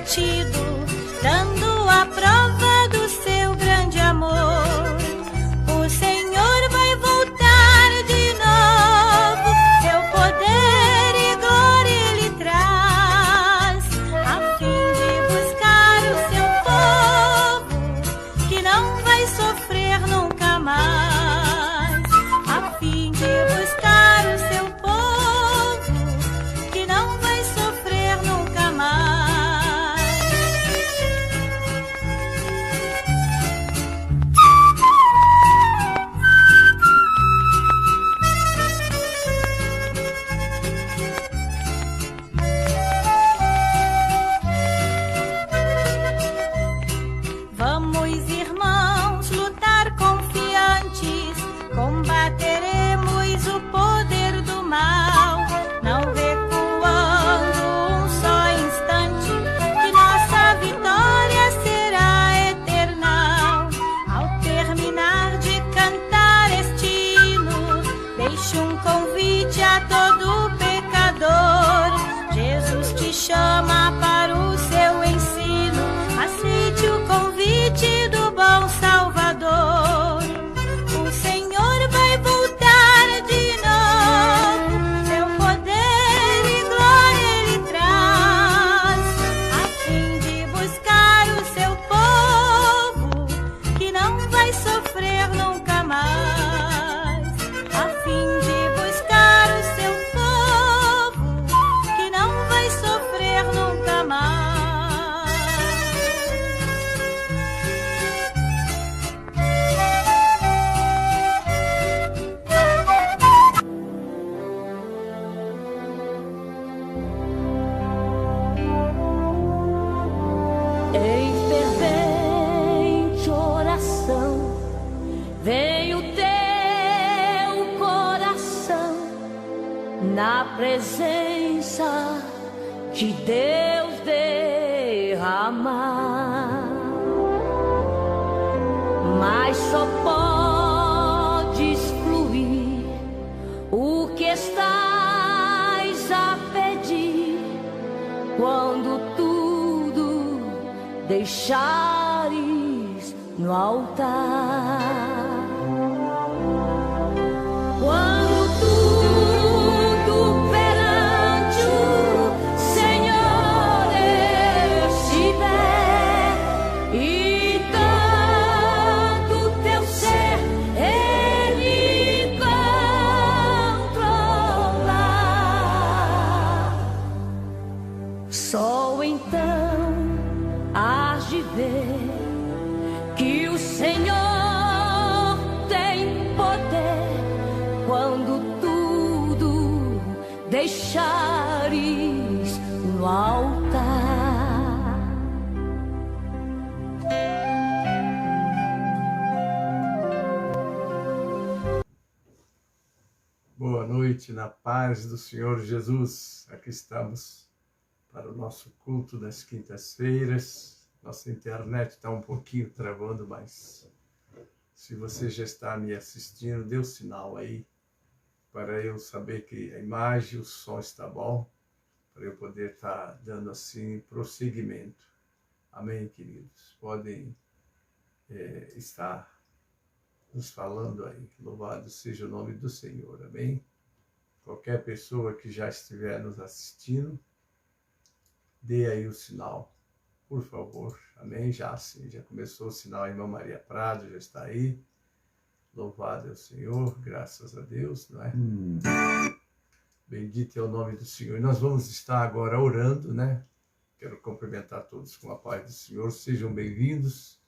prometido, dando a prova do seu grande amor. O Senhor vai voltar de novo, seu poder e glória Ele traz, a fim de buscar o seu povo, que não vai sofrer nunca mais. A fim de buscar o seu povo, que não vai sofrer nunca mais. Vamos, irmãos, lutar confiantes, combateremos o poder do mal, não recuando um só instante, que nossa vitória será eternal. Ao terminar de cantar este hino, deixo um convite a todo pecador. Jesus te chama para o seu ensino, aceite o convite do bom Salvador. O Senhor vai voltar de novo, seu poder e glória Ele traz, a fim de buscar o seu povo, que não vai sofrer nunca mais. A fim de buscar o seu povo, que não vai sofrer nunca mais. Em fervente oração, vem o teu coração na presença de Deus derramar, mas só podes fluir o que estás a pedir quando tudo deixares no altar. Quando tudo perante o Senhor estiver, e tanto teu ser Ele controlar, só então hás de ver que o Senhor tem poder quando tudo deixares no altar. Boa noite, na paz do Senhor Jesus. Aqui estamos para o nosso culto das quintas-feiras. Nossa internet está um pouquinho travando, mas se você já está me assistindo, dê o sinal aí para eu saber que a imagem e o som está bom, para eu poder estar dando assim prosseguimento. Amém, queridos? Podem estar nos falando aí. Louvado seja o nome do Senhor. Amém? Qualquer pessoa que já estiver nos assistindo, dê aí o sinal, por favor. Amém? Já sim, já começou o sinal. A irmã Maria Prado já está aí. Louvado é o Senhor, graças a Deus, não é? Bendito é o nome do Senhor. E nós vamos estar agora orando, né? Quero cumprimentar todos com a paz do Senhor. Sejam bem-vindos.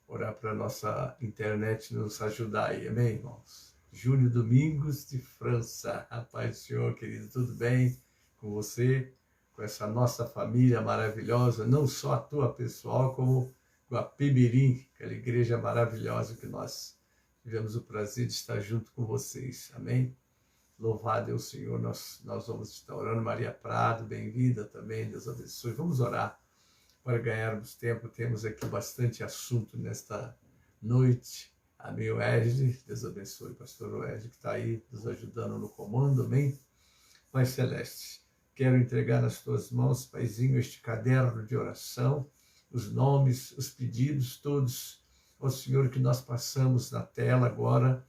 Orar para a nossa internet nos ajudar aí. Amém, irmãos? Júlio Domingos, de França. A paz do Senhor, querido. Tudo bem com você? Com essa nossa família maravilhosa, não só a tua pessoal, como com a Pimirim, aquela igreja maravilhosa que nós tivemos o prazer de estar junto com vocês. Amém? Louvado é o Senhor. Nós vamos estar orando. Maria Prado, bem-vinda também. Deus abençoe. Vamos orar para ganharmos tempo. Temos aqui bastante assunto nesta noite. Amém, Wesley. Deus abençoe, pastor Wesley, que está aí nos ajudando no comando. Amém? Pai Celeste, quero entregar nas tuas mãos, Paizinho, este caderno de oração, os nomes, os pedidos todos, ó Senhor, que nós passamos na tela agora.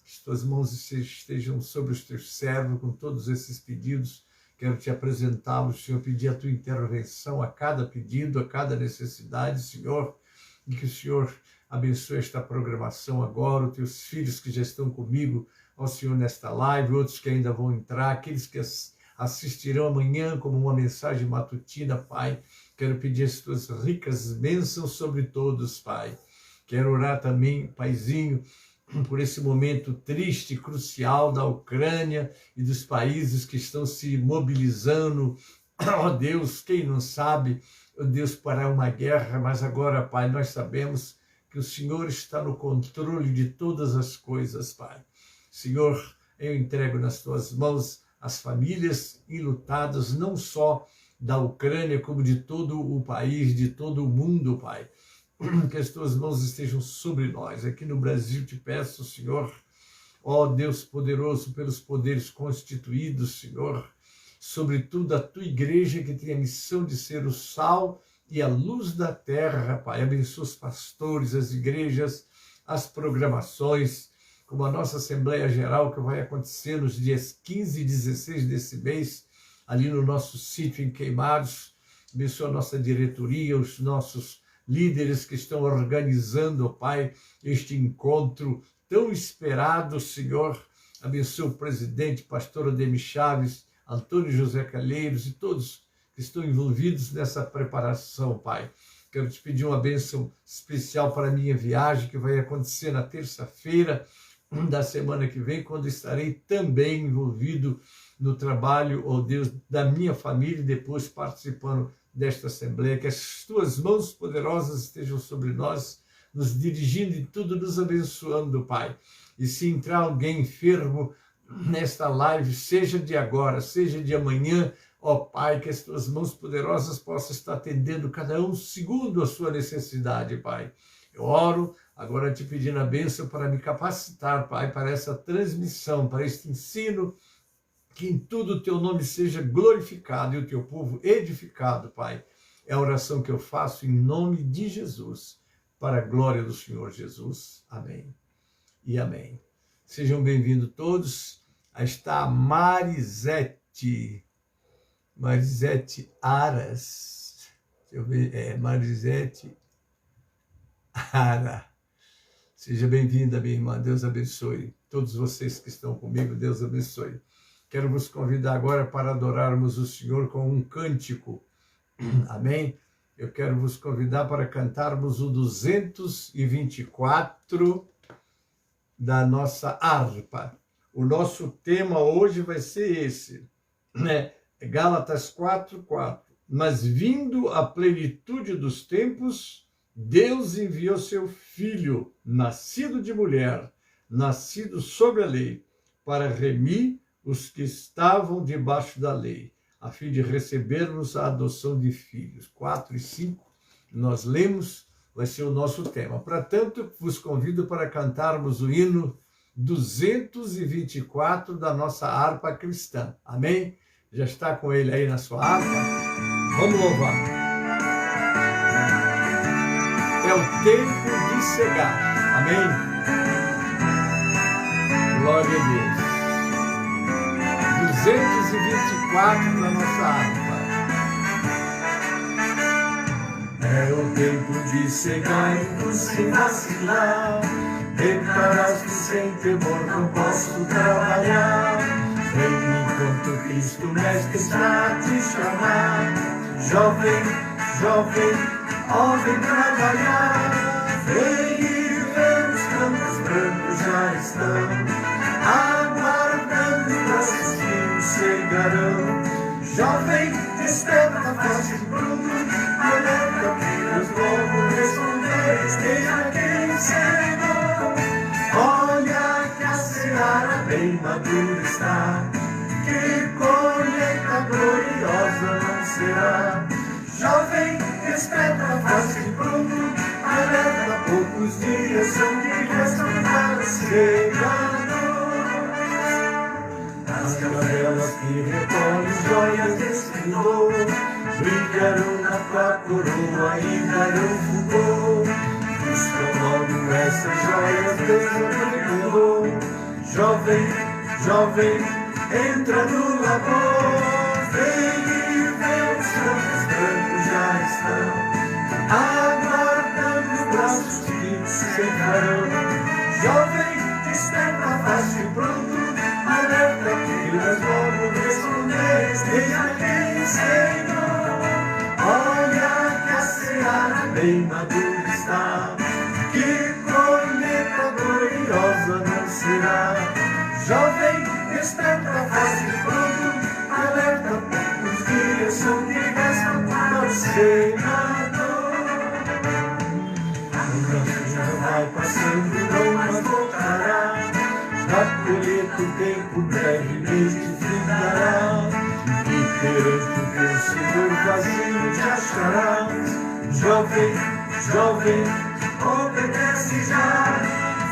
As tuas mãos estejam sobre os teus servos com todos esses pedidos. Quero te apresentá-los, Senhor, pedir a tua intervenção a cada pedido, a cada necessidade, Senhor, e que o Senhor abençoe esta programação agora, os teus filhos que já estão comigo, ó Senhor, nesta live, outros que ainda vão entrar, aqueles que assistirão amanhã como uma mensagem matutina, Pai. Quero pedir as tuas ricas bênçãos sobre todos, Pai. Quero orar também, Paizinho, por esse momento triste, crucial da Ucrânia e dos países que estão se mobilizando. Ó Deus, quem não sabe, ó Deus, para uma guerra, mas agora, Pai, nós sabemos que o Senhor está no controle de todas as coisas, Pai. Senhor, eu entrego nas tuas mãos as famílias enlutadas, não só da Ucrânia, como de todo o país, de todo o mundo, Pai. Que as tuas mãos estejam sobre nós. Aqui no Brasil te peço, Senhor, ó Deus poderoso, pelos poderes constituídos, Senhor, sobretudo a tua igreja que tem a missão de ser o sal e a luz da terra, Pai. Abençoa os pastores, as igrejas, as programações, como a nossa Assembleia Geral que vai acontecer nos dias 15 e 16 desse mês, ali no nosso sítio em Queimados. Abençoa a nossa diretoria, os nossos líderes que estão organizando, Pai, este encontro tão esperado, Senhor. Abençoa o presidente, pastor Ademir Chaves, Antônio José Calheiros e todos que estão envolvidos nessa preparação, Pai. Quero te pedir uma bênção especial para a minha viagem, que vai acontecer na terça-feira da semana que vem, quando estarei também envolvido no trabalho, ó Deus, da minha família, e depois participando desta Assembleia. Que as tuas mãos poderosas estejam sobre nós, nos dirigindo e tudo nos abençoando, Pai. E se entrar alguém enfermo nesta live, seja de agora, seja de amanhã, ó Pai, que as tuas mãos poderosas possam estar atendendo cada um segundo a sua necessidade, Pai. Eu oro agora te pedindo a bênção para me capacitar, Pai, para essa transmissão, para este ensino, que em tudo o teu nome seja glorificado e o teu povo edificado, Pai. É a oração que eu faço em nome de Jesus, para a glória do Senhor Jesus. Amém e amém. Sejam bem-vindos todos. Aí está a Marisete Aras. Deixa eu ver, Marisete Ara. Seja bem-vinda, minha irmã. Deus abençoe. Todos vocês que estão comigo, Deus abençoe. Quero vos convidar agora para adorarmos o Senhor com um cântico. Amém? Eu quero vos convidar para cantarmos o 224 da nossa harpa. O nosso tema hoje vai ser esse, né? Gálatas 4:4. Mas vindo a plenitude dos tempos, Deus enviou seu Filho, nascido de mulher, nascido sob a lei, para remir os que estavam debaixo da lei, a fim de recebermos a adoção de filhos. 4 e 5, nós lemos, vai ser o nosso tema. Portanto, vos convido para cantarmos o hino 224 da nossa harpa cristã. Amém? Já está com ele aí na sua harpa? Vamos louvar. É o tempo de cegar. Amém? Glória a Deus. 224 da nossa harpa. É o tempo de cegar e tu sem vacilar. Declaraste sem temor, não posso trabalhar. Vem enquanto Cristo Mestre está a te chamar. Jovem, jovem, ó, vem trabalhar. Vem e vê, os campos brancos já estão aguardando nossos filhos chegarão. Jovem, desperta, faz-te prumo, alerta, filhos, logo responder, esteja quem chegou. Olha que a seara bem madura está, que colheita gloriosa não será. Jovem, desperta, faz-te prumo, alerta, poucos dias são que restam para chegar. As canelas que recolhem joias esplendor, brilharão na tua coroa e darão fulgor. Busca logo essas joias, Deus revelou. Jovem, jovem, entra no labor. Vem e vê, os campos brancos já estão aguardando braços que secarão. Jovem, desperta, faz-te pronto, alerta, que nós logo responderes. Eis aqui, Senhor, olha que a seara bem madura está, que colheita gloriosa não será. Jovem, desperta, faz-te pronto, alerta, os dias são de restam para o Senador. O nosso já vai passando, não mais voltará. A colheita o tempo brevemente findará. E perante o teu Senhor vazio te acharás. Jovem, jovem, obedece já.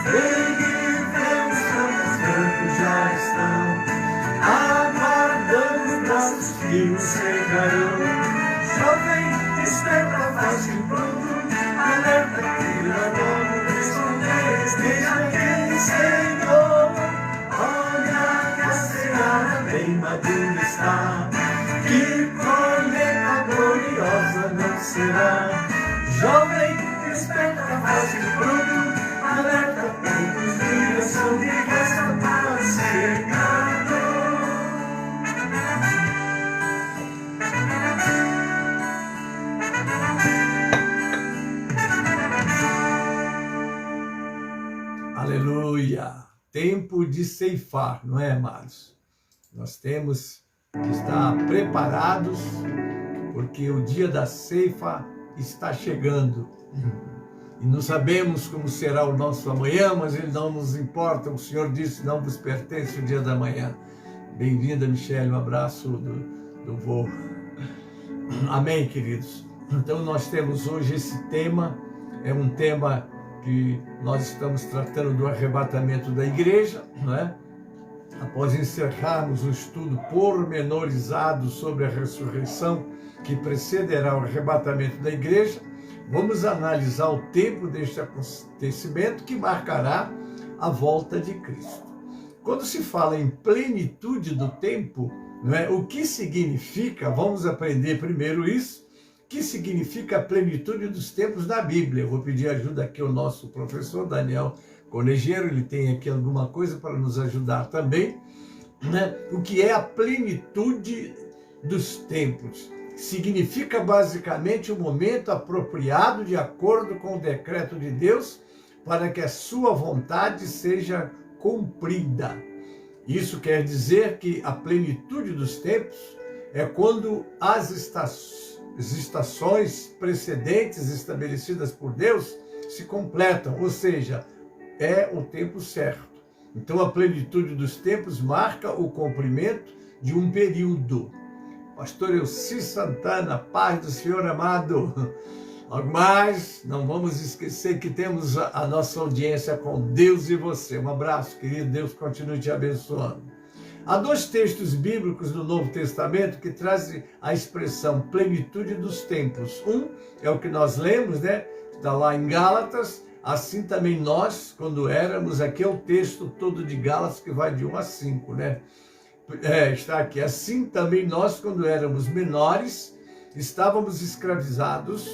Vem e vê, os campos brancos já estão aguardando braços que os cegarão. Jovem, desperta, faz-te pronto, alerta, que logo responderes. Deixa aqui, Senhor, olha que a seara bem madura está, que colheita gloriosa não será. Jovem, desperta, faz-te pronto, alerta, poucos dias são de resta para o secador. Aleluia! Tempo de ceifar, não é, amados? Nós temos que estar preparados, porque o dia da ceifa está chegando. E não sabemos como será o nosso amanhã, mas ele não nos importa. O Senhor disse, não vos pertence o dia da manhã. Bem-vinda, Michele, um abraço do vô. Amém, queridos? Então nós temos hoje esse tema, é um tema que nós estamos tratando do arrebatamento da igreja, não é? Após encerrarmos o estudo pormenorizado sobre a ressurreição que precederá o arrebatamento da igreja, vamos analisar o tempo deste acontecimento que marcará a volta de Cristo. Quando se fala em plenitude do tempo, não é? O que significa, vamos aprender primeiro isso, que significa a plenitude dos tempos da Bíblia. Eu vou pedir ajuda aqui ao nosso professor Daniel Conejeiro, ele tem aqui alguma coisa para nos ajudar também, né? O que é a plenitude dos tempos? Significa basicamente o momento apropriado de acordo com o decreto de Deus para que a sua vontade seja cumprida. Isso quer dizer que a plenitude dos tempos é quando as estações precedentes estabelecidas por Deus se completam, ou seja, é o tempo certo. Então a plenitude dos tempos marca o cumprimento de um período. Pastor Elci Santana, paz do Senhor amado. Logo mais, não vamos esquecer que temos a nossa audiência com Deus e você. Um abraço, querido, Deus continue te abençoando. Há dois textos bíblicos do Novo Testamento que trazem a expressão plenitude dos tempos. Um é o que nós lemos, né? Está lá em Gálatas. Assim também nós, quando éramos, aqui é o texto todo de Gálatas que vai de 1 a 5, né? Está aqui. Assim também nós, quando éramos menores, estávamos escravizados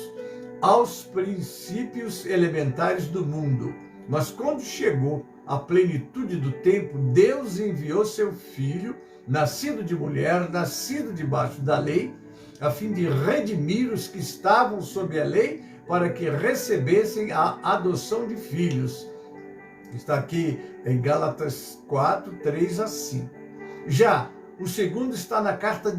aos princípios elementares do mundo. Mas quando chegou a plenitude do tempo, Deus enviou seu Filho, nascido de mulher, nascido debaixo da lei, a fim de redimir os que estavam sob a lei, para que recebessem a adoção de filhos. Está aqui em Gálatas 4, 3 a 5. Já o segundo está na carta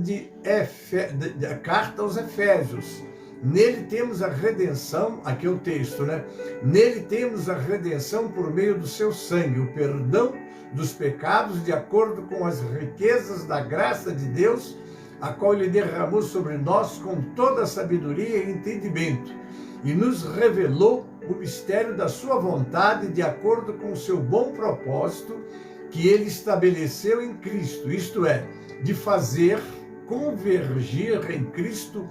carta aos Efésios. Nele temos a redenção, aqui é o texto, né? Nele temos a redenção por meio do seu sangue, o perdão dos pecados, de acordo com as riquezas da graça de Deus, a qual ele derramou sobre nós com toda a sabedoria e entendimento, e nos revelou o mistério da sua vontade, de acordo com o seu bom propósito, que ele estabeleceu em Cristo, isto é, de fazer convergir em Cristo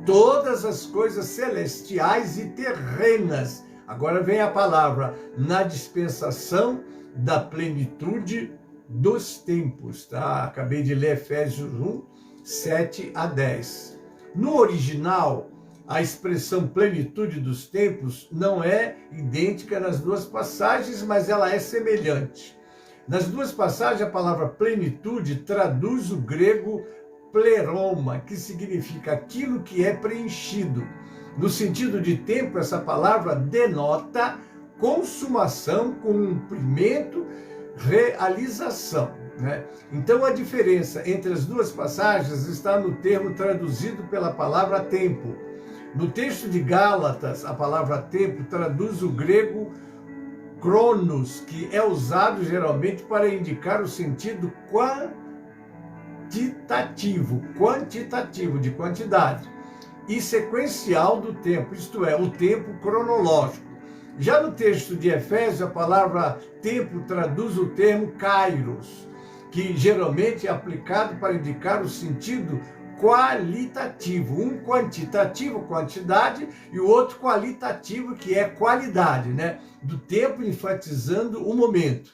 todas as coisas celestiais e terrenas. Agora vem a palavra, na dispensação da plenitude dos tempos, tá? Acabei de ler Efésios 1, 7 a 10. No original, a expressão plenitude dos tempos não é idêntica nas duas passagens, mas ela é semelhante. Nas duas passagens, a palavra plenitude traduz o grego pleroma, que significa aquilo que é preenchido. No sentido de tempo, essa palavra denota consumação, cumprimento, realização, né? Então, a diferença entre as duas passagens está no termo traduzido pela palavra tempo. No texto de Gálatas, a palavra tempo traduz o grego cronos, que é usado geralmente para indicar o sentido quantitativo de quantidade, e sequencial do tempo, isto é, o tempo cronológico. Já no texto de Efésios, a palavra tempo traduz o termo kairos, que geralmente é aplicado para indicar o sentido qualitativo. Um quantitativo, quantidade, e o outro qualitativo, que é qualidade, né? Do tempo, enfatizando o momento.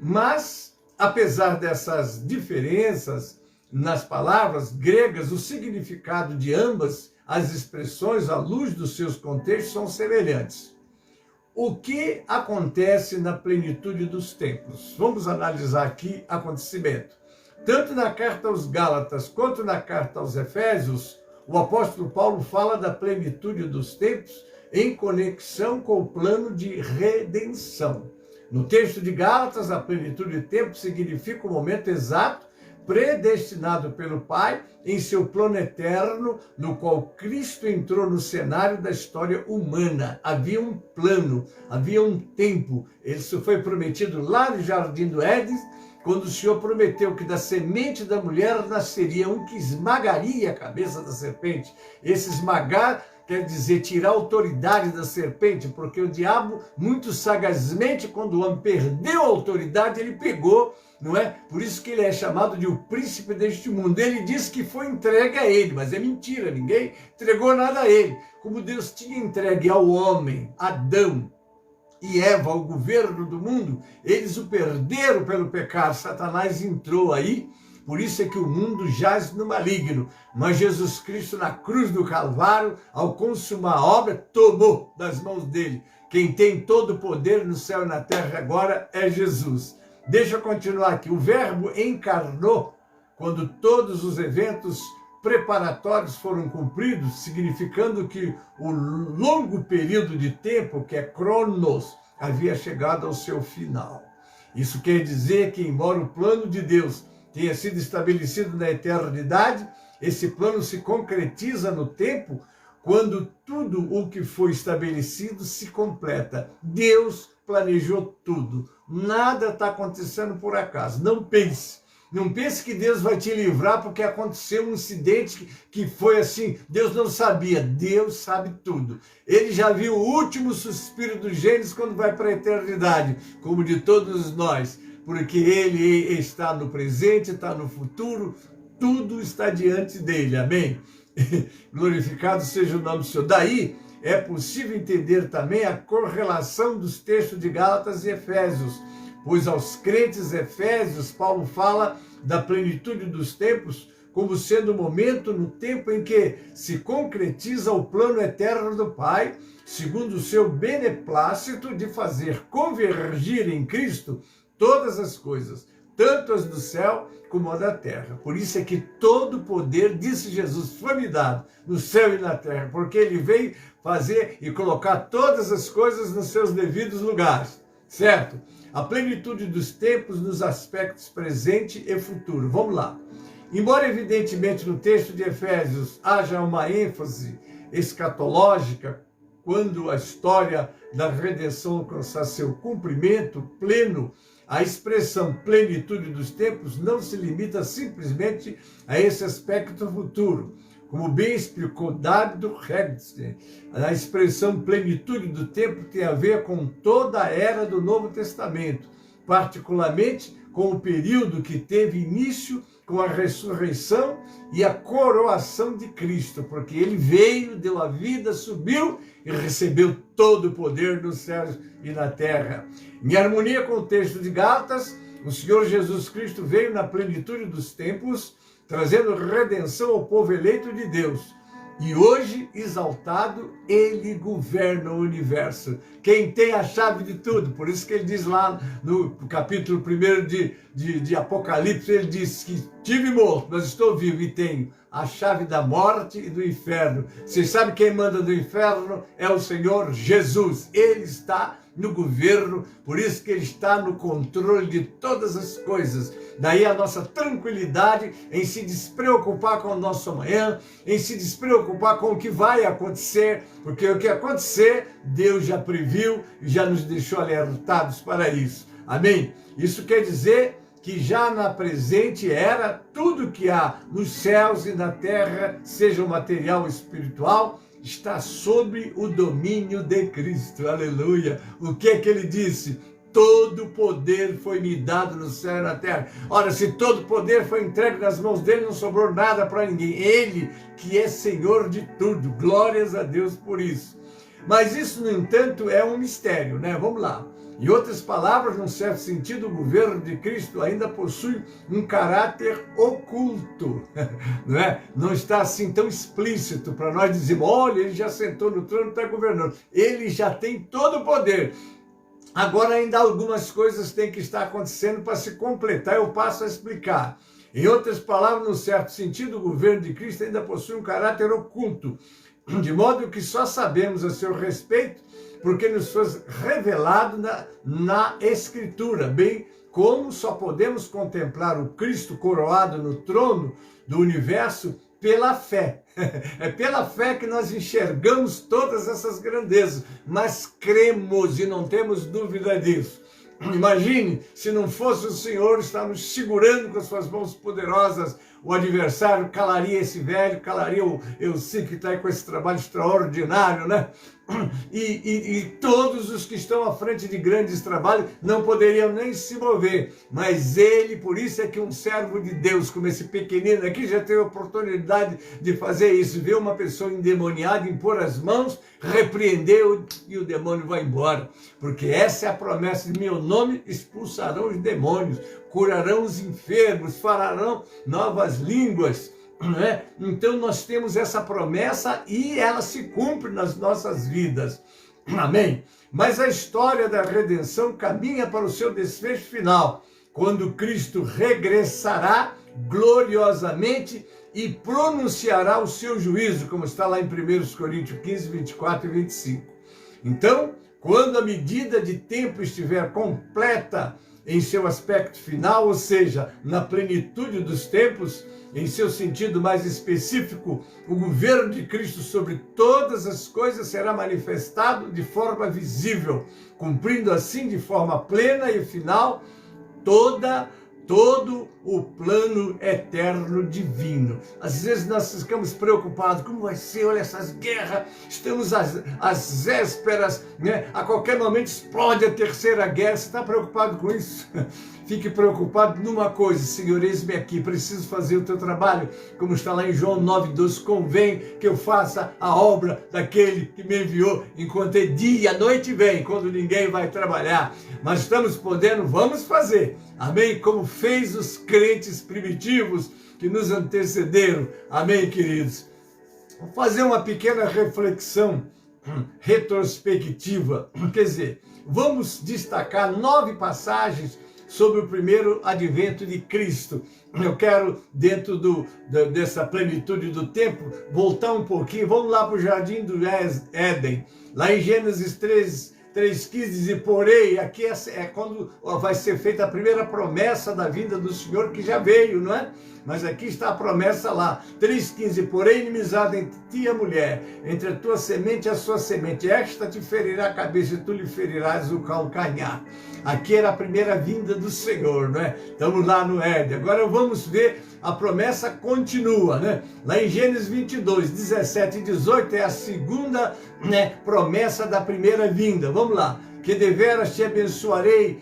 Mas, apesar dessas diferenças nas palavras gregas, o significado de ambas as expressões, à luz dos seus contextos, são semelhantes. O que acontece na plenitude dos tempos? Vamos analisar aqui acontecimento. Tanto na carta aos Gálatas quanto na carta aos Efésios, o apóstolo Paulo fala da plenitude dos tempos em conexão com o plano de redenção. No texto de Gálatas, a plenitude de tempo significa o momento exato predestinado pelo Pai em seu plano eterno, no qual Cristo entrou no cenário da história humana. Havia um plano, havia um tempo. Isso foi prometido lá no Jardim do Éden, quando o Senhor prometeu que da semente da mulher nasceria um que esmagaria a cabeça da serpente. Esse esmagar quer dizer tirar a autoridade da serpente, porque o diabo, muito sagazmente, quando o homem perdeu a autoridade, ele pegou, não é? Por isso que ele é chamado de o príncipe deste mundo. Ele diz que foi entregue a ele, mas é mentira, ninguém entregou nada a ele. Como Deus tinha entregue ao homem, Adão e Eva, o governo do mundo, eles o perderam pelo pecado. Satanás entrou aí. Por isso é que o mundo jaz no maligno. Mas Jesus Cristo, na cruz do Calvário, ao consumar a obra, tomou das mãos dele. Quem tem todo o poder no céu e na terra agora é Jesus. Deixa eu continuar aqui. O Verbo encarnou quando todos os eventos preparatórios foram cumpridos, significando que o longo período de tempo, que é cronos, havia chegado ao seu final. Isso quer dizer que, embora o plano de Deus tenha sido estabelecido na eternidade, esse plano se concretiza no tempo, quando tudo o que foi estabelecido se completa. Deus planejou tudo. Nada está acontecendo por acaso. Não pense que Deus vai te livrar porque aconteceu um incidente que foi assim. Deus não sabia. Deus sabe tudo. Ele já viu o último suspiro do Gênesis quando vai para a eternidade, como de todos nós. Porque ele está no presente, está no futuro, tudo está diante dele, amém? Glorificado seja o nome do Senhor. Daí é possível entender também a correlação dos textos de Gálatas e Efésios, pois aos crentes efésios, Paulo fala da plenitude dos tempos como sendo o momento no tempo em que se concretiza o plano eterno do Pai, segundo o seu beneplácito de fazer convergir em Cristo todas as coisas, tanto as do céu como a da terra. Por isso é que todo poder, disse Jesus, foi me dado no céu e na terra, porque ele veio fazer e colocar todas as coisas nos seus devidos lugares, certo? A plenitude dos tempos nos aspectos presente e futuro. Vamos lá. Embora evidentemente no texto de Efésios haja uma ênfase escatológica, quando a história da redenção alcançar seu cumprimento pleno, a expressão plenitude dos tempos não se limita simplesmente a esse aspecto futuro. Como bem explicou David Redstein, a expressão plenitude do tempo tem a ver com toda a era do Novo Testamento, particularmente com o período que teve início com a ressurreição e a coroação de Cristo, porque ele veio, deu a vida, subiu e recebeu todo o poder nos céus e na terra. Em harmonia com o texto de Gálatas, o Senhor Jesus Cristo veio na plenitude dos tempos, trazendo redenção ao povo eleito de Deus. E hoje, exaltado, ele governa o universo. Quem tem a chave de tudo. Por isso que ele diz lá no capítulo 1 de Apocalipse, ele diz que tive morto, mas estou vivo e tenho a chave da morte e do inferno. Vocês sabem quem manda do inferno? É o Senhor Jesus. Ele está no governo, por isso que ele está no controle de todas as coisas. Daí a nossa tranquilidade em se despreocupar com o nosso amanhã, em se despreocupar com o que vai acontecer, porque o que acontecer, Deus já previu e já nos deixou alertados para isso. Amém? Isso quer dizer que já na presente era, tudo que há nos céus e na terra, seja o material ou espiritual, está sob o domínio de Cristo. Aleluia! O que é que ele disse? Todo poder foi me dado no céu e na terra. Ora, se todo poder foi entregue nas mãos dele, não sobrou nada para ninguém. Ele que é Senhor de tudo. Glórias a Deus por isso. Mas isso, no entanto, é um mistério, né? Vamos lá. Em outras palavras, num certo sentido, o governo de Cristo ainda possui um caráter oculto, não é? Não está assim tão explícito para nós dizermos, olha, ele já sentou no trono e está governando. Ele já tem todo o poder. Agora ainda algumas coisas têm que estar acontecendo para se completar, eu passo a explicar. Em outras palavras, num certo sentido, o governo de Cristo ainda possui um caráter oculto, de modo que só sabemos a seu respeito porque nos foi revelado na Escritura, bem como só podemos contemplar o Cristo coroado no trono do universo pela fé. É pela fé que nós enxergamos todas essas grandezas, mas cremos e não temos dúvida disso. Imagine, se não fosse o Senhor, estamos segurando com as suas mãos poderosas, o adversário calaria esse velho, calaria o Elci, que está aí com esse trabalho extraordinário, né? E todos os que estão à frente de grandes trabalhos não poderiam nem se mover, mas ele, por isso é que um servo de Deus, como esse pequenino aqui, já teve a oportunidade de fazer isso, ver uma pessoa endemoniada, impor as mãos, repreendeu e o demônio vai embora, porque essa é a promessa de meu nome, expulsarão os demônios, curarão os enfermos, falarão novas línguas. É? Então nós temos essa promessa e ela se cumpre nas nossas vidas. Amém? Mas a história da redenção caminha para o seu desfecho final, quando Cristo regressará gloriosamente e pronunciará o seu juízo, como está lá em 1 Coríntios 15, 24 e 25. Então, quando a medida de tempo estiver completa em seu aspecto final, ou seja, na plenitude dos tempos, em seu sentido mais específico, o governo de Cristo sobre todas as coisas será manifestado de forma visível, cumprindo assim de forma plena e final todo o plano eterno divino. Às vezes nós ficamos preocupados, como vai ser, olha essas guerras, estamos às vésperas, né? A qualquer momento explode a terceira guerra, você está preocupado com isso? Fique preocupado numa coisa, Senhor, eis-me aqui, preciso fazer o teu trabalho, como está lá em João 9,12, convém que eu faça a obra daquele que me enviou, enquanto é dia, a noite vem, quando ninguém vai trabalhar, mas estamos podendo, vamos fazer, amém? Como fez os crentes primitivos que nos antecederam, amém, queridos? Vou fazer uma pequena reflexão retrospectiva, quer dizer, vamos destacar 9 passagens sobre o primeiro advento de Cristo. Eu quero, dentro dessa plenitude do tempo, voltar um pouquinho, vamos lá para o Jardim do Éden, lá em Gênesis 3,15, diz, porém, aqui é quando vai ser feita a primeira promessa da vinda do Senhor, que já veio, não é? Mas aqui está a promessa lá, 3,15, porém, inimizade entre ti e a mulher, entre a tua semente e a sua semente, esta te ferirá a cabeça e tu lhe ferirás o calcanhar. Aqui era a primeira vinda do Senhor, não é? Estamos lá no Éden. Agora vamos ver, a promessa continua, né? Lá em Gênesis 22, 17 e 18 é a segunda, promessa da primeira vinda. Vamos lá. Que deveras te abençoarei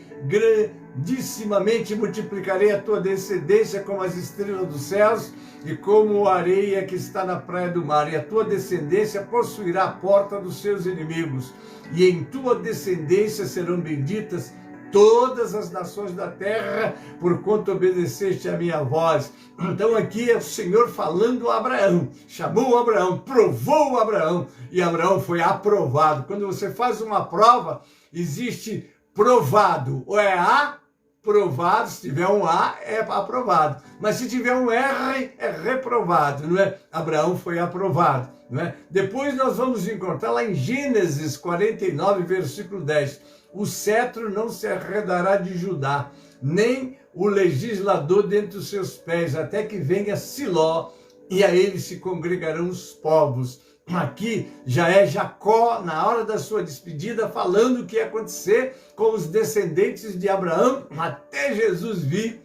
grandissimamente multiplicarei a tua descendência como as estrelas dos céus e como a areia que está na praia do mar, e a tua descendência possuirá a porta dos seus inimigos, e em tua descendência serão benditas todas as nações da terra, porquanto obedeceste a minha voz. Então aqui é o Senhor falando a Abraão, chamou Abraão, provou Abraão, e Abraão foi aprovado. Quando você faz uma prova, existe provado, ou é aprovado, se tiver um A, é aprovado, mas se tiver um R, é reprovado, não é? Abraão foi aprovado, não é? Depois nós vamos encontrar lá em Gênesis 49, versículo 10, o cetro não se arredará de Judá, nem o legislador dentre os seus pés, até que venha Siló, e a ele se congregarão os povos. Aqui já é Jacó, na hora da sua despedida, falando o que ia acontecer com os descendentes de Abraão, até Jesus vir,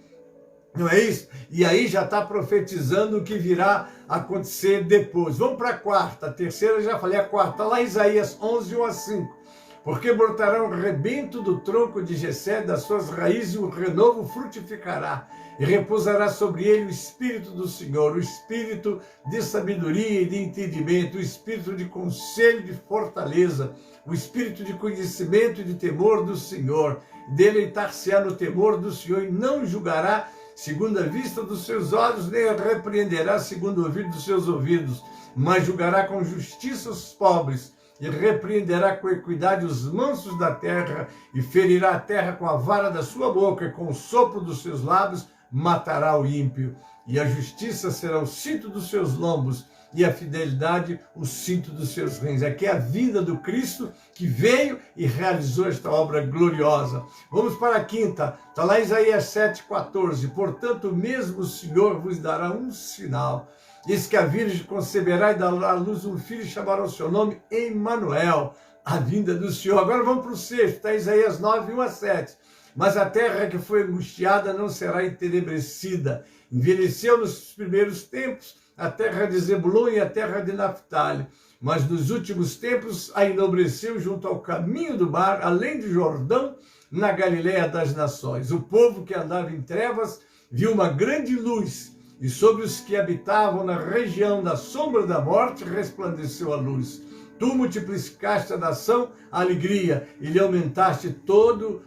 não é isso? E aí já está profetizando o que virá acontecer depois. Vamos para a quarta, a terceira já falei, a quarta, lá em Isaías 11, 1 a 5. Porque brotará um rebento do tronco de Jessé, das suas raízes o renovo frutificará, e repousará sobre ele o Espírito do Senhor, o Espírito de sabedoria e de entendimento, o Espírito de conselho e de fortaleza, o Espírito de conhecimento e de temor do Senhor. Deleitar-se-á no temor do Senhor e não julgará segundo a vista dos seus olhos, nem repreenderá segundo o ouvido dos seus ouvidos, mas julgará com justiça os pobres, e repreenderá com equidade os mansos da terra, e ferirá a terra com a vara da sua boca, e com o sopro dos seus lábios matará o ímpio. E a justiça será o cinto dos seus lombos, e a fidelidade o cinto dos seus rins. Aqui é a vinda do Cristo que veio e realizou esta obra gloriosa. Vamos para a quinta, está lá em Isaías 7,14. Portanto, mesmo o Senhor vos dará um sinal. Eis que a Virgem conceberá e dará à luz um filho, e chamará o seu nome Emanuel, a vinda do Senhor. Agora vamos para o sexto, está Isaías 9, 1 a 7. Mas a terra que foi angustiada não será entenebrecida. Envelheceu nos primeiros tempos a terra de Zebulon e a terra de Naphtali. Mas nos últimos tempos a enobreceu junto ao caminho do mar, além de Jordão, na Galileia das nações. O povo que andava em trevas viu uma grande luz, e sobre os que habitavam na região da sombra da morte resplandeceu a luz. Tu multiplicaste a nação a alegria, e lhe aumentaste todos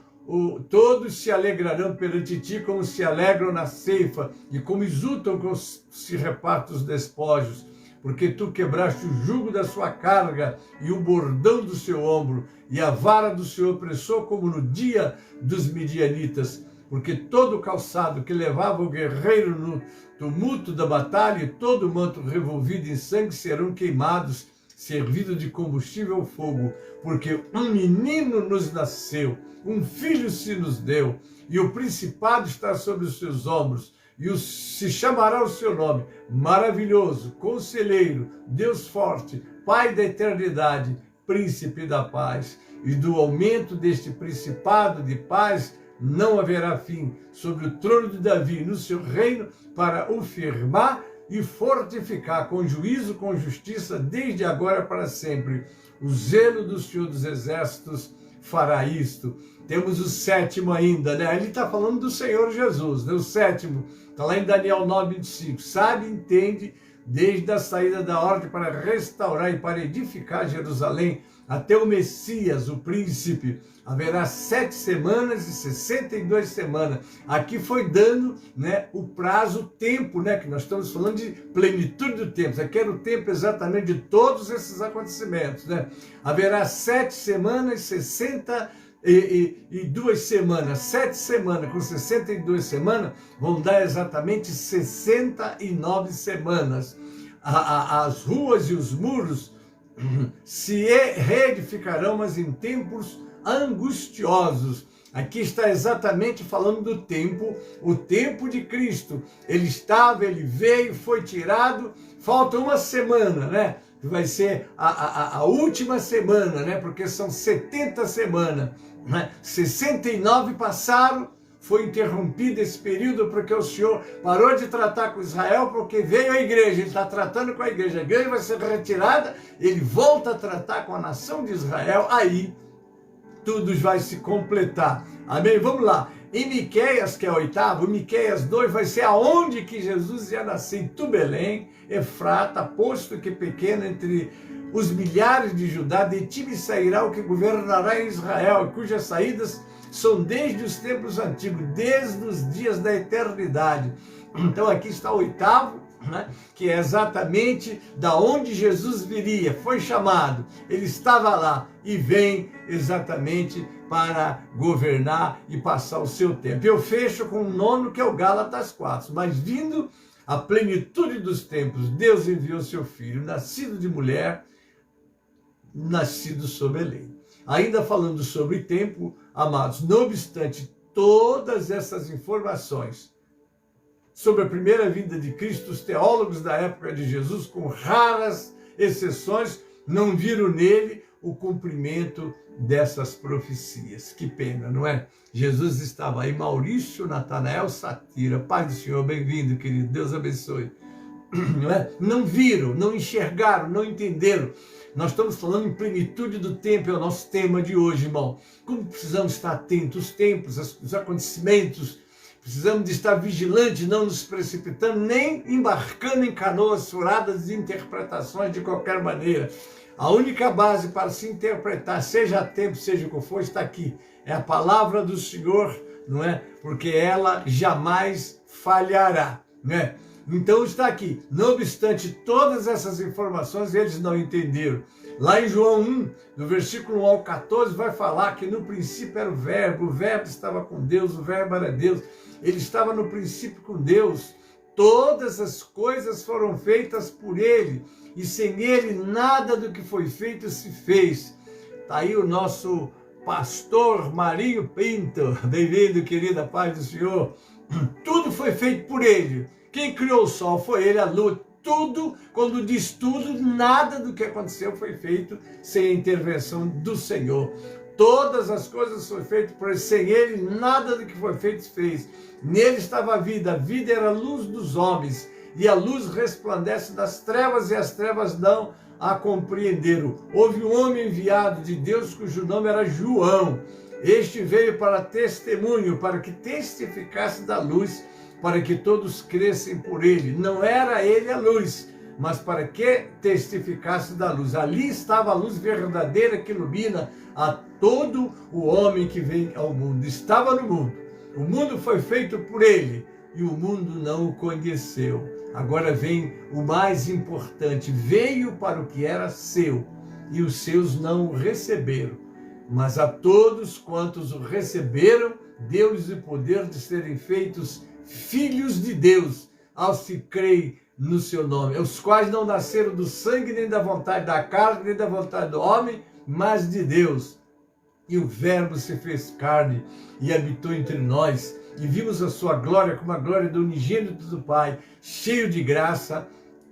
se alegrarão perante ti, como se alegram na ceifa, e como exultam quando se repartem os despojos. Porque tu quebraste o jugo da sua carga, e o bordão do seu ombro, e a vara do seu opressor, como no dia dos midianitas. Porque todo o calçado que levava o guerreiro no tumulto da batalha, e todo o manto revolvido em sangue serão queimados, servido de combustível ao fogo. Porque um menino nos nasceu, um filho se nos deu, e o principado está sobre os seus ombros, e se chamará o seu nome, Maravilhoso, Conselheiro, Deus Forte, Pai da Eternidade, Príncipe da Paz. E do aumento deste principado de paz não haverá fim, sobre o trono de Davi, no seu reino, para o firmar e fortificar com juízo, com justiça, desde agora para sempre. O zelo do Senhor dos Exércitos fará isto. Temos o sétimo ainda, né? Ele está falando do Senhor Jesus, né? O sétimo, está lá em Daniel 9:25. Sabe, entende, desde a saída da ordem para restaurar e para edificar Jerusalém, até o Messias, o príncipe, haverá 7 semanas e 62 semanas. Aqui foi dando, né, o prazo, o tempo, né, que nós estamos falando de plenitude do tempo. Aqui era o tempo exatamente de todos esses acontecimentos, né? Haverá 7 semanas e 62 semanas. 7 semanas com 62 semanas vão dar exatamente 69 semanas. As ruas e os muros se reedificarão, mas em tempos angustiosos. Aqui está exatamente falando do tempo, o tempo de Cristo. Ele estava, ele veio, foi tirado, falta uma semana, né? Vai ser a última semana, né? Porque são 70 semanas, né? 69 passaram, foi interrompido esse período porque o Senhor parou de tratar com Israel, porque veio a igreja, ele está tratando com a igreja vai ser retirada, ele volta a tratar com a nação de Israel, aí tudo vai se completar. Amém? Vamos lá. Em Miqueias, que é o oitavo, Miqueias 2, vai ser aonde que Jesus ia nascer, em tu Belém, Efrata, posto que pequeno entre os milhares de Judá, de ti me sairá o que governará em Israel, cujas saídas são desde os tempos antigos, desde os dias da eternidade. Então aqui está o oitavo, né, que é exatamente da onde Jesus viria, foi chamado, ele estava lá e vem exatamente para governar e passar o seu tempo. Eu fecho com o nono, que é o Gálatas 4, mas vindo a plenitude dos tempos, Deus enviou seu Filho, nascido de mulher, nascido sob a lei. Ainda falando sobre tempo, amados, não obstante todas essas informações sobre a primeira vinda de Cristo, os teólogos da época de Jesus, com raras exceções, não viram nele o cumprimento dessas profecias. Que pena, não é? Jesus estava aí, Maurício, Natanael, Satira, Pai do Senhor, bem-vindo, querido, Deus abençoe. Não é? Não viram, não enxergaram, não entenderam. Nós estamos falando em plenitude do tempo, é o nosso tema de hoje, irmão. Como precisamos estar atentos aos tempos, aos acontecimentos, precisamos de estar vigilantes, não nos precipitando, nem embarcando em canoas furadas de interpretações de qualquer maneira. A única base para se interpretar, seja a tempo, seja o que for, está aqui. É a palavra do Senhor, não é? Porque ela jamais falhará, não é? Então está aqui. Não obstante todas essas informações, eles não entenderam. Lá em João 1, do versículo 1 ao 14, vai falar que no princípio era o Verbo estava com Deus, o Verbo era Deus, ele estava no princípio com Deus, todas as coisas foram feitas por ele, e sem ele nada do que foi feito se fez. Está aí o nosso pastor Marinho Pinto, bem-vindo, querida paz do Senhor. Tudo foi feito por ele. Quem criou o sol foi ele, a lua, tudo, quando diz tudo, nada do que aconteceu foi feito sem a intervenção do Senhor. Todas as coisas foram feitas por ele, sem ele, nada do que foi feito se fez. Nele estava a vida era a luz dos homens, e a luz resplandece das trevas, e as trevas não a compreenderam. Houve um homem enviado de Deus, cujo nome era João. Este veio para testemunho, para que testificasse da luz, para que todos crescem por ele. Não era ele a luz, mas para que testificasse da luz. Ali estava a luz verdadeira que ilumina a todo o homem que vem ao mundo. Estava no mundo. O mundo foi feito por ele e o mundo não o conheceu. Agora vem o mais importante. Veio para o que era seu e os seus não o receberam. Mas a todos quantos o receberam, deu-lhes o poder de serem feitos filhos de Deus, aos que creem no seu nome, os quais não nasceram do sangue, nem da vontade da carne, nem da vontade do homem, mas de Deus. E o Verbo se fez carne e habitou entre nós, e vimos a sua glória como a glória do unigênito do Pai, cheio de graça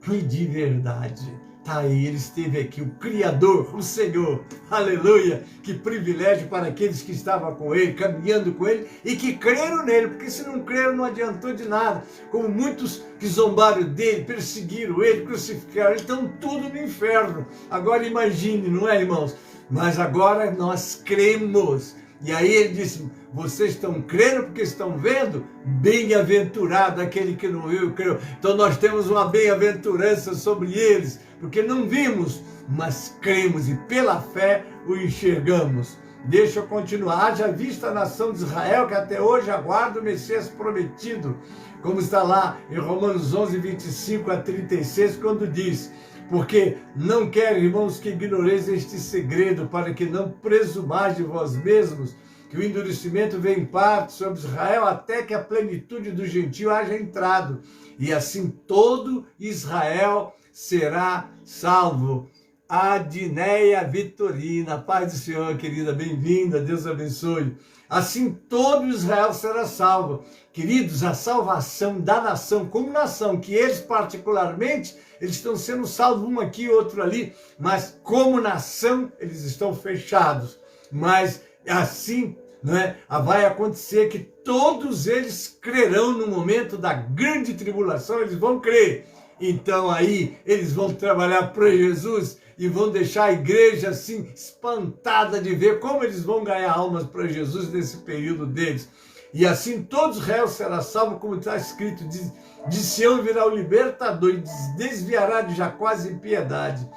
e de verdade. Tá aí, ele esteve aqui, o Criador, o Senhor, aleluia, que privilégio para aqueles que estavam com ele, caminhando com ele e que creram nele, porque se não creram não adiantou de nada, como muitos que zombaram dele, perseguiram ele, crucificaram, ele, estão tudo no inferno. Agora imagine, não é, irmãos? Mas agora nós cremos. E aí ele disse, vocês estão crendo porque estão vendo? Bem-aventurado aquele que não viu e creu. Então nós temos uma bem-aventurança sobre eles, porque não vimos, mas cremos e pela fé o enxergamos. Deixa eu continuar. Haja vista a nação de Israel, que até hoje aguarda o Messias prometido, como está lá em Romanos 11, 25 a 36, quando diz, porque não quero, irmãos, que ignoreis este segredo, para que não presumais de vós mesmos, que o endurecimento vem em parte sobre Israel, até que a plenitude do gentio haja entrado, e assim todo Israel será salvo. Adneia Vitorina, paz do Senhor, querida, bem-vinda, Deus abençoe. Assim todo Israel será salvo. Queridos, a salvação da nação, como nação, que eles particularmente, eles estão sendo salvos, um aqui, outro ali, mas como nação, eles estão fechados. Mas assim, não é? Vai acontecer que todos eles crerão no momento da grande tribulação, eles vão crer. Então aí eles vão trabalhar para Jesus e vão deixar a igreja assim espantada de ver como eles vão ganhar almas para Jesus nesse período deles. E assim todos os réus serão salvos, como está escrito, de Sião virá o libertador e desviará de Jacó as impiedade.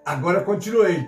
Agora continuei.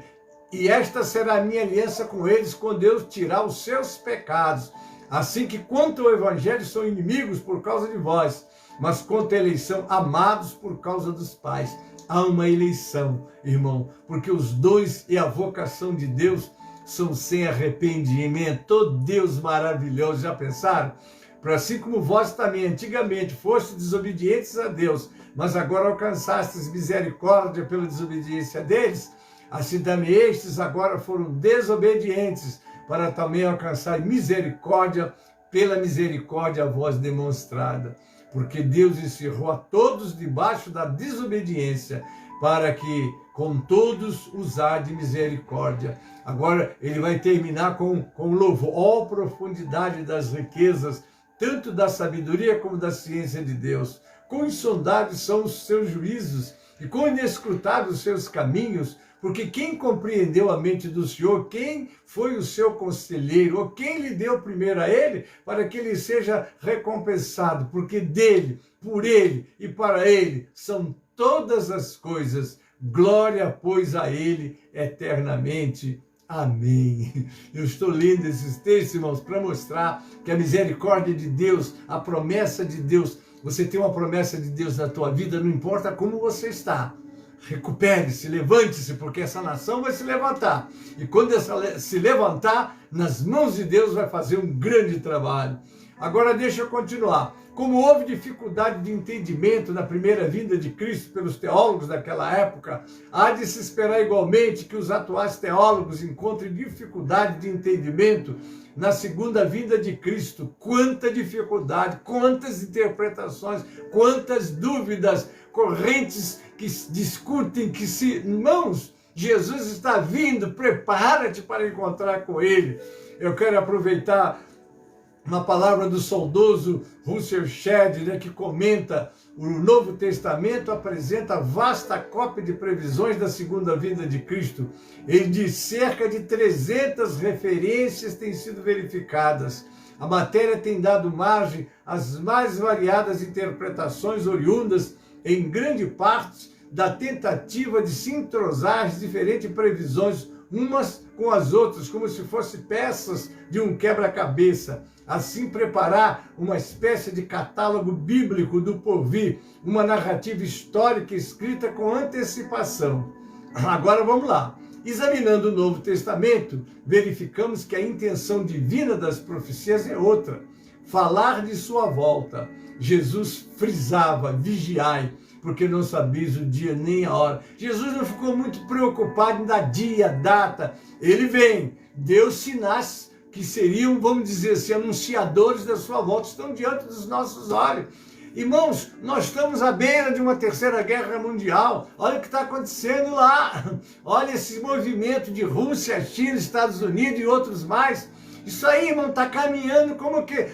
E esta será a minha aliança com eles, quando Deus tirar os seus pecados. Assim que quanto ao evangelho são inimigos por causa de vós, mas quanto à eleição, amados por causa dos pais. Há uma eleição, irmão, porque os dons e a vocação de Deus são sem arrependimento. Oh, Deus maravilhoso, já pensaram? Para assim como vós também antigamente fostes desobedientes a Deus, mas agora alcançastes misericórdia pela desobediência deles, assim também estes agora foram desobedientes, para também alcançar misericórdia pela misericórdia a vós demonstrada. Porque Deus encerrou a todos debaixo da desobediência, para que com todos usar de misericórdia. Agora ele vai terminar com louvor. Ó profundidade das riquezas, tanto da sabedoria como da ciência de Deus. Quão insondáveis são os seus juízos, e quão inescrutáveis os seus caminhos, porque quem compreendeu a mente do Senhor, quem foi o seu conselheiro, ou quem lhe deu primeiro a ele, para que ele seja recompensado, porque dele, por ele e para ele são todas as coisas. Glória, pois, a ele eternamente. Amém. Eu estou lendo esses textos, irmãos, para mostrar que a misericórdia de Deus, a promessa de Deus, você tem uma promessa de Deus na tua vida, não importa como você está. Recupere-se, levante-se, porque essa nação vai se levantar. E quando essa se levantar, nas mãos de Deus vai fazer um grande trabalho. Agora deixa eu continuar. Como houve dificuldade de entendimento na primeira vinda de Cristo pelos teólogos daquela época, há de se esperar igualmente que os atuais teólogos encontrem dificuldade de entendimento na segunda vinda de Cristo. Quanta dificuldade, quantas interpretações, quantas dúvidas, correntes que discutem, que se... Irmãos, Jesus está vindo, prepara-te para encontrar com Ele. Eu quero aproveitar uma palavra do saudoso Russell Shedd, né, que comenta o Novo Testamento, apresenta vasta cópia de previsões da segunda vinda de Cristo. Ele diz, cerca de 300 referências têm sido verificadas. A matéria tem dado margem às mais variadas interpretações oriundas, em grande parte, da tentativa de se entrosar as diferentes previsões umas com as outras, como se fossem peças de um quebra-cabeça. Assim, preparar uma espécie de catálogo bíblico do porvir, uma narrativa histórica escrita com antecipação. Agora vamos lá. Examinando o Novo Testamento, verificamos que a intenção divina das profecias é outra. Falar de sua volta. Jesus frisava, vigiai, porque não sabeis o dia nem a hora. Jesus não ficou muito preocupado em dar dia, data. Ele vem, deu sinais que seriam, vamos dizer assim, anunciadores da sua volta, estão diante dos nossos olhos. Irmãos, nós estamos à beira de uma terceira guerra mundial. Olha o que está acontecendo lá. Olha esse movimento de Rússia, China, Estados Unidos e outros mais. Isso aí, irmão, está caminhando como que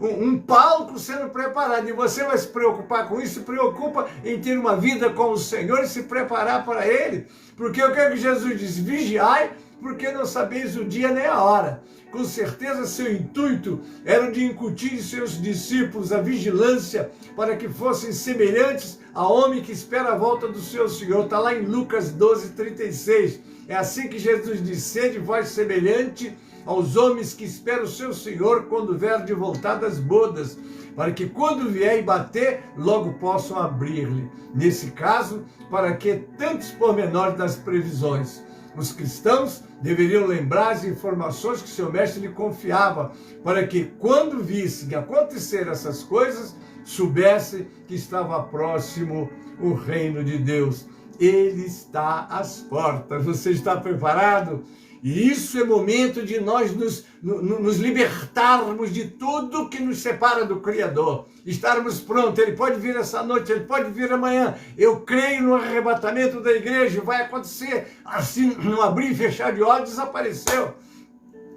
um palco sendo preparado. E você vai se preocupar com isso, se preocupa em ter uma vida com o Senhor e se preparar para Ele. Porque o que é que Jesus diz? Vigiai, porque não sabeis o dia nem a hora. Com certeza seu intuito era de incutir em seus discípulos a vigilância para que fossem semelhantes a homem que espera a volta do seu Senhor. Está lá em Lucas 12:36. É assim que Jesus diz, sede vós semelhante aos homens que esperam o seu Senhor quando vier de voltar das bodas, para que quando vier e bater, logo possam abrir-lhe. Nesse caso, para que tantos pormenores das previsões. Os cristãos deveriam lembrar as informações que seu mestre lhe confiava, para que quando vissem acontecer essas coisas, soubessem que estava próximo o reino de Deus. Ele está às portas. Você está preparado? E isso é momento de nós nos libertarmos de tudo que nos separa do Criador. Estarmos prontos. Ele pode vir essa noite, ele pode vir amanhã. Eu creio no arrebatamento da igreja. Vai acontecer assim, no abrir e fechar de olhos, desapareceu.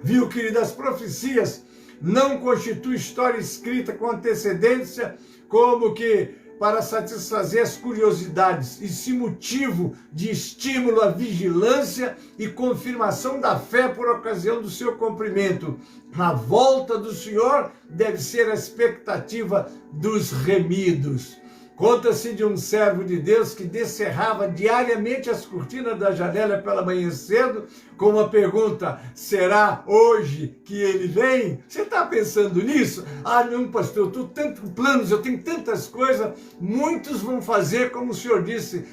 Viu, querido? As profecias não constituem história escrita com antecedência, como que para satisfazer as curiosidades, e se motivo de estímulo à vigilância e confirmação da fé por ocasião do seu cumprimento. A volta do Senhor deve ser a expectativa dos remidos. Conta-se de um servo de Deus que descerrava diariamente as cortinas da janela pela manhã cedo com uma pergunta: será hoje que ele vem? Você está pensando nisso? Ah, não, pastor, eu estou tanto planos, eu tenho tantas coisas. Muitos vão fazer como o senhor disse,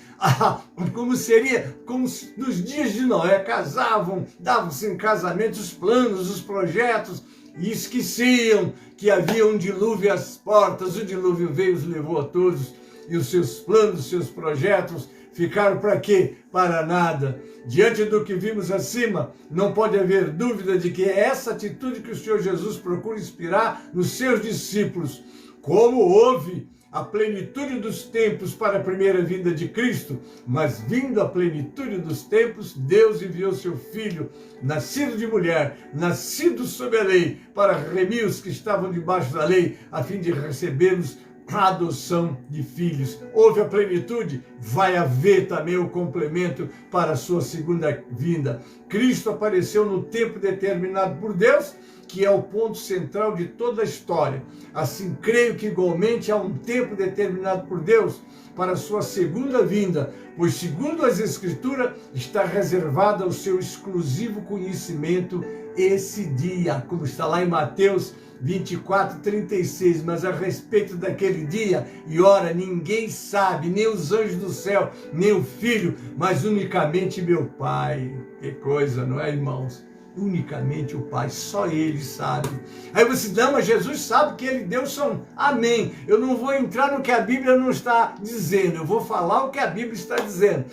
como seria, como nos dias de Noé, casavam, davam-se em casamento os planos, os projetos, e esqueciam que havia um dilúvio às portas. O dilúvio veio, os levou a todos, e os seus planos, os seus projetos ficaram para quê? Para nada. Diante do que vimos acima, não pode haver dúvida de que é essa atitude que o Senhor Jesus procura inspirar nos seus discípulos. Como houve a plenitude dos tempos para a primeira vinda de Cristo, mas vindo a plenitude dos tempos, Deus enviou seu Filho, nascido de mulher, nascido sob a lei, para remir os que estavam debaixo da lei, a fim de recebermos a adoção de filhos. Houve a plenitude, vai haver também o complemento para a sua segunda vinda. Cristo apareceu no tempo determinado por Deus, que é o ponto central de toda a história. Assim, creio que igualmente há um tempo determinado por Deus para a sua segunda vinda, pois, segundo as Escrituras, está reservado ao seu exclusivo conhecimento esse dia, como está lá em Mateus 24:36, mas a respeito daquele dia e hora ninguém sabe, nem os anjos do céu, nem o Filho, mas unicamente meu Pai. Que coisa, não é, irmãos? Unicamente o Pai, só Ele sabe. Aí você diz: não, mas Jesus sabe que Ele deu som. Amém. Eu não vou entrar no que a Bíblia não está dizendo, eu vou falar o que a Bíblia está dizendo.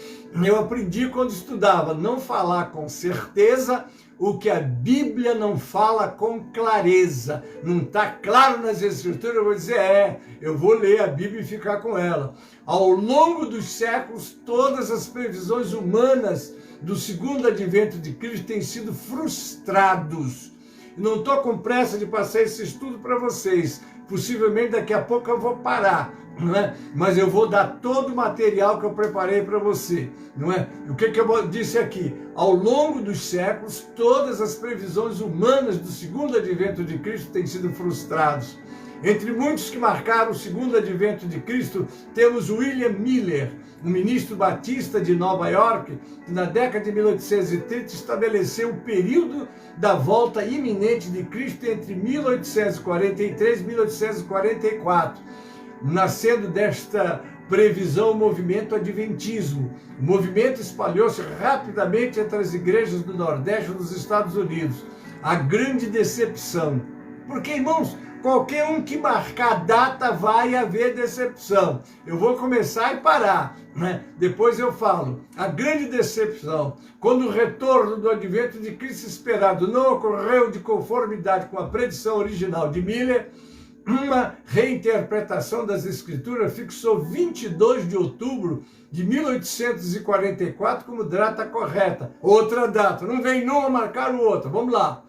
Eu aprendi quando estudava, não falar com certeza o que a Bíblia não fala com clareza. Não está claro nas Escrituras, eu vou dizer, eu vou ler a Bíblia e ficar com ela. Ao longo dos séculos, todas as previsões humanas do segundo advento de Cristo têm sido frustrados. Não estou com pressa de passar esse estudo para vocês. Possivelmente daqui a pouco eu vou parar, não é? Mas eu vou dar todo o material que eu preparei para você, não é? O que eu disse aqui? Ao longo dos séculos, todas as previsões humanas do segundo advento de Cristo têm sido frustradas. Entre muitos que marcaram o segundo advento de Cristo, temos William Miller, um ministro batista de Nova York, que na década de 1830 estabeleceu o período da volta iminente de Cristo entre 1843 e 1844, nascendo desta previsão o movimento adventismo. O movimento espalhou-se rapidamente entre as igrejas do Nordeste dos Estados Unidos. A grande decepção. Porque, irmãos, qualquer um que marcar a data vai haver decepção. Eu vou começar e parar, né? Depois eu falo. A grande decepção, quando o retorno do advento de Cristo esperado não ocorreu de conformidade com a predição original de Miller, uma reinterpretação das Escrituras fixou 22 de outubro de 1844 como data correta. Outra data, não vem numa marcar o outra. Vamos lá.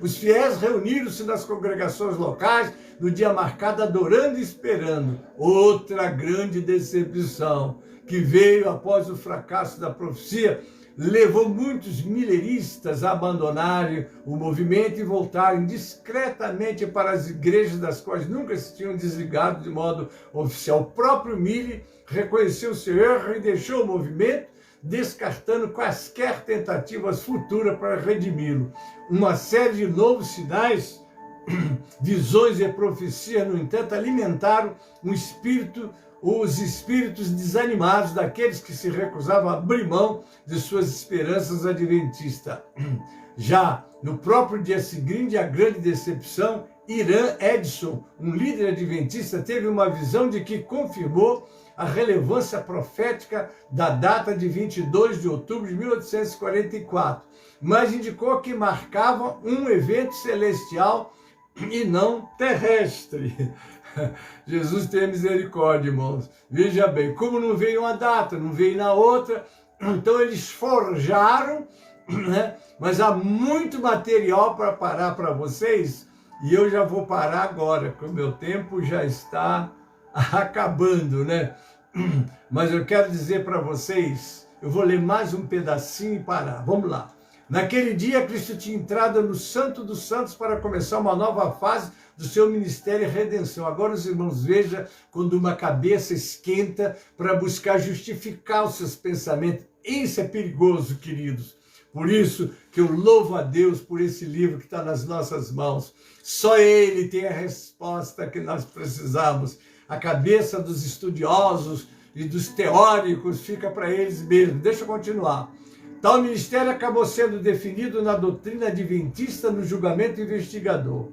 Os fiéis reuniram-se nas congregações locais no dia marcado, adorando e esperando. Outra grande decepção que veio após o fracasso da profecia levou muitos mileristas a abandonarem o movimento e voltarem discretamente para as igrejas das quais nunca se tinham desligado de modo oficial. O próprio Miller reconheceu seu erro e deixou o movimento, descartando quaisquer tentativas futuras para redimi-lo. Uma série de novos sinais, visões e profecias, no entanto, alimentaram os espíritos desanimados daqueles que se recusavam a abrir mão de suas esperanças adventistas. Já no próprio dia seguinte, a grande decepção, Irã Edson, um líder adventista, teve uma visão de que confirmou a relevância profética da data de 22 de outubro de 1844, mas indicou que marcava um evento celestial e não terrestre. Jesus tenha misericórdia, irmãos. Veja bem, como não veio uma data, não veio na outra, então eles forjaram, né? Mas há muito material para parar para vocês, e eu já vou parar agora, porque o meu tempo já está acabando, né? Mas eu quero dizer para vocês, eu vou ler mais um pedacinho e parar. Vamos lá. Naquele dia, Cristo tinha entrado no Santo dos Santos para começar uma nova fase do seu ministério e redenção. Agora, os irmãos, vejam quando uma cabeça esquenta para buscar justificar os seus pensamentos. Isso é perigoso, queridos. Por isso que eu louvo a Deus por esse livro que está nas nossas mãos. Só Ele tem a resposta que nós precisamos. A cabeça dos estudiosos e dos teóricos fica para eles mesmos. Deixa eu continuar. Tal ministério acabou sendo definido na doutrina adventista no julgamento investigador.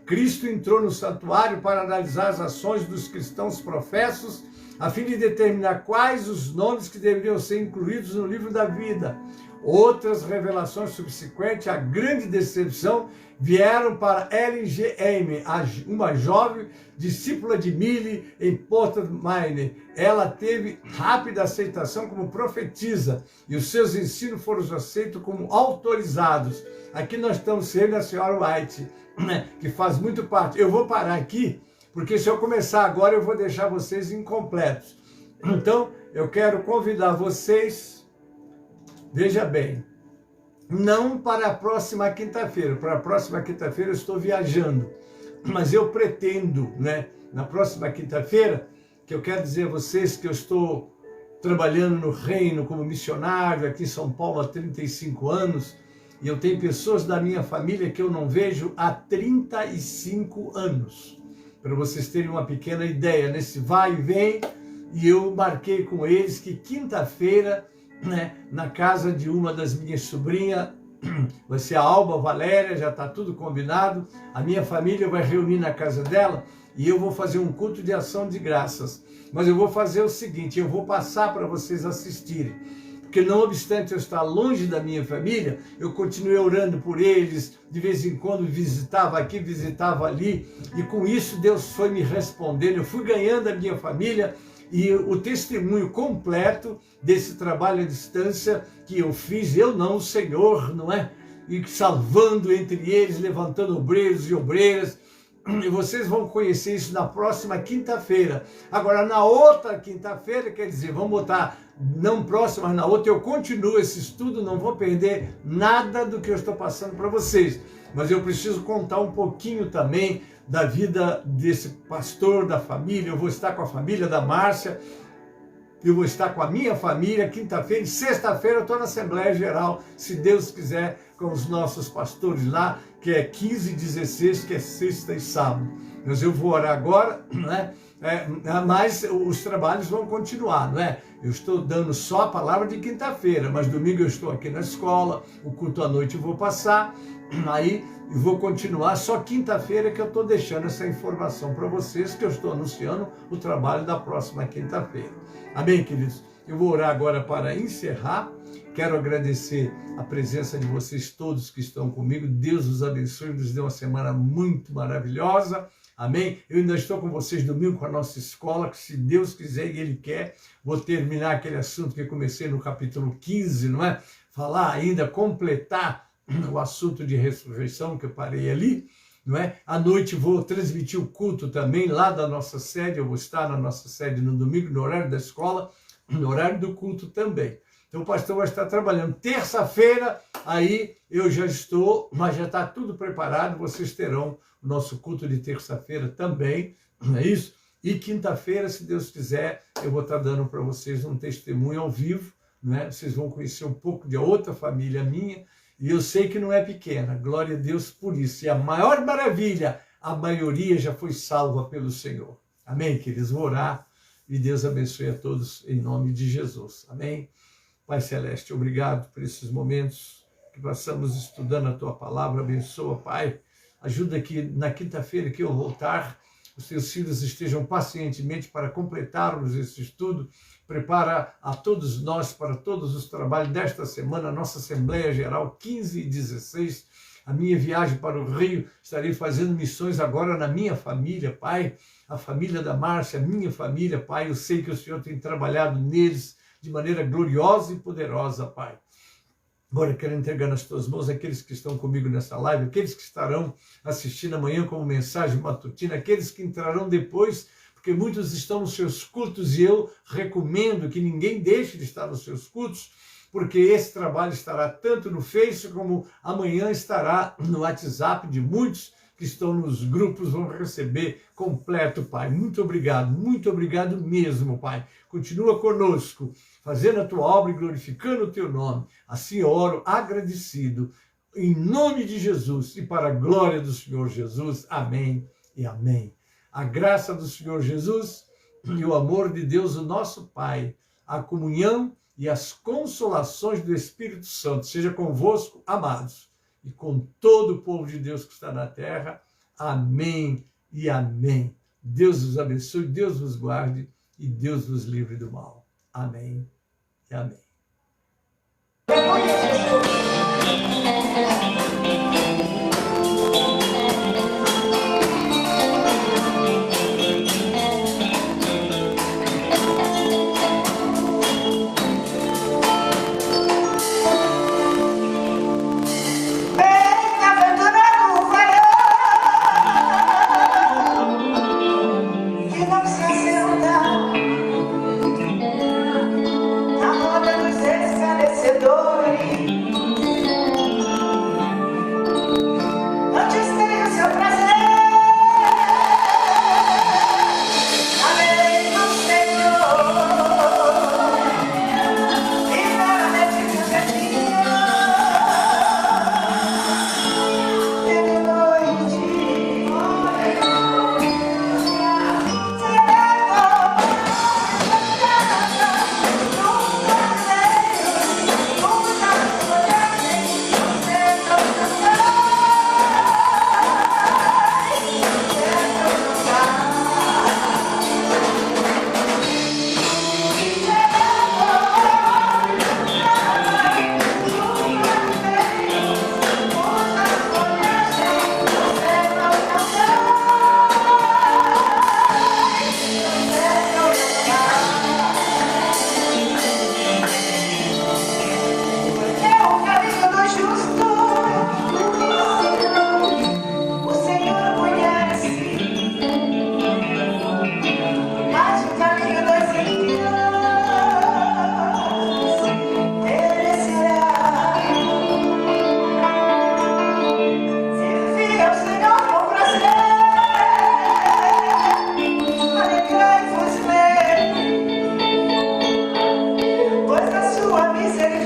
Cristo entrou no santuário para analisar as ações dos cristãos professos, a fim de determinar quais os nomes que deveriam ser incluídos no livro da vida. Outras revelações subsequentes à grande decepção vieram para Ellen G. Amy, uma jovem discípula de Millie em Portland, Maine. Ela teve rápida aceitação como profetisa e os seus ensinos foram aceitos como autorizados. Aqui nós estamos vendo a senhora White, que faz muito parte. Eu vou parar aqui, porque se eu começar agora eu vou deixar vocês incompletos. Então, eu quero convidar vocês, veja bem, não para a próxima quinta-feira. Para a próxima quinta-feira eu estou viajando, mas eu pretendo, né, na próxima quinta-feira, que eu quero dizer a vocês que eu estou trabalhando no reino como missionário aqui em São Paulo há 35 anos, e eu tenho pessoas da minha família que eu não vejo há 35 anos. Para vocês terem uma pequena ideia, nesse vai e vem, e eu marquei com eles que quinta-feira, né, na casa de uma das minhas sobrinhas, vai ser a Alba Valéria, já está tudo combinado, a minha família vai reunir na casa dela e eu vou fazer um culto de ação de graças. Mas eu vou fazer o seguinte, eu vou passar para vocês assistirem, porque não obstante eu estar longe da minha família, eu continuei orando por eles, de vez em quando visitava aqui, visitava ali, e com isso Deus foi me respondendo, eu fui ganhando a minha família. E o testemunho completo desse trabalho à distância que eu fiz, eu não, o Senhor, não é? E salvando entre eles, levantando obreiros e obreiras. E vocês vão conhecer isso na próxima quinta-feira. Agora, na outra quinta-feira, quer dizer, vamos botar, não próxima, mas na outra, eu continuo esse estudo, não vou perder nada do que eu estou passando para vocês. Mas eu preciso contar um pouquinho também da vida desse pastor, da família. Eu vou estar com a família da Márcia, eu vou estar com a minha família quinta-feira e sexta-feira eu estou na Assembleia Geral, se Deus quiser, com os nossos pastores lá, que é 15 e 16, que é sexta e sábado. Mas eu vou orar agora, né? Mas os trabalhos vão continuar, não é? Eu estou dando só a palavra de quinta-feira, mas domingo eu estou aqui na escola, o culto à noite eu vou passar, aí eu vou continuar, só quinta-feira que eu estou deixando essa informação para vocês, que eu estou anunciando o trabalho da próxima quinta-feira. Amém, queridos? Eu vou orar agora para encerrar. Quero agradecer a presença de vocês todos que estão comigo. Deus os abençoe, nos dê uma semana muito maravilhosa. Amém? Eu ainda estou com vocês domingo com a nossa escola, que se Deus quiser e Ele quer, vou terminar aquele assunto que comecei no capítulo 15, não é? Falar ainda, completar o assunto de ressurreição que eu parei ali, não é? À noite vou transmitir o culto também lá da nossa sede, eu vou estar na nossa sede no domingo, no horário da escola, no horário do culto também. Então o pastor vai estar trabalhando. Terça-feira, aí eu já estou, mas já está tudo preparado, vocês terão o nosso culto de terça-feira também, não é isso? E quinta-feira, se Deus quiser, eu vou estar dando para vocês um testemunho ao vivo, né? Vocês vão conhecer um pouco de outra família minha, e eu sei que não é pequena, glória a Deus por isso. E a maior maravilha, a maioria já foi salva pelo Senhor. Amém, queridos? Vou orar e Deus abençoe a todos em nome de Jesus. Amém? Pai Celeste, obrigado por esses momentos que passamos estudando a Tua palavra. Abençoa, Pai. Ajuda que na quinta-feira que eu voltar, os Teus filhos estejam pacientemente para completarmos esse estudo. Prepara a todos nós para todos os trabalhos desta semana, a nossa Assembleia Geral, 15 e 16, a minha viagem para o Rio, estarei fazendo missões agora na minha família, Pai, a família da Márcia, a minha família, Pai, eu sei que o Senhor tem trabalhado neles de maneira gloriosa e poderosa, Pai. Agora eu quero entregar nas Tuas mãos aqueles que estão comigo nessa live, aqueles que estarão assistindo amanhã como mensagem matutina, aqueles que entrarão depois, porque porque muitos estão nos seus cultos e eu recomendo que ninguém deixe de estar nos seus cultos, porque esse trabalho estará tanto no Face como amanhã estará no WhatsApp de muitos que estão nos grupos, vão receber completo, Pai. Muito obrigado mesmo, Pai. Continua conosco, fazendo a tua obra e glorificando o teu nome. Assim eu oro agradecido, em nome de Jesus e para a glória do Senhor Jesus. Amém e amém. A graça do Senhor Jesus e o amor de Deus, o nosso Pai, a comunhão e as consolações do Espírito Santo, seja convosco, amados, e com todo o povo de Deus que está na terra. Amém e amém. Deus vos abençoe, Deus vos guarde e Deus vos livre do mal. Amém e amém. Pois a sua misericórdia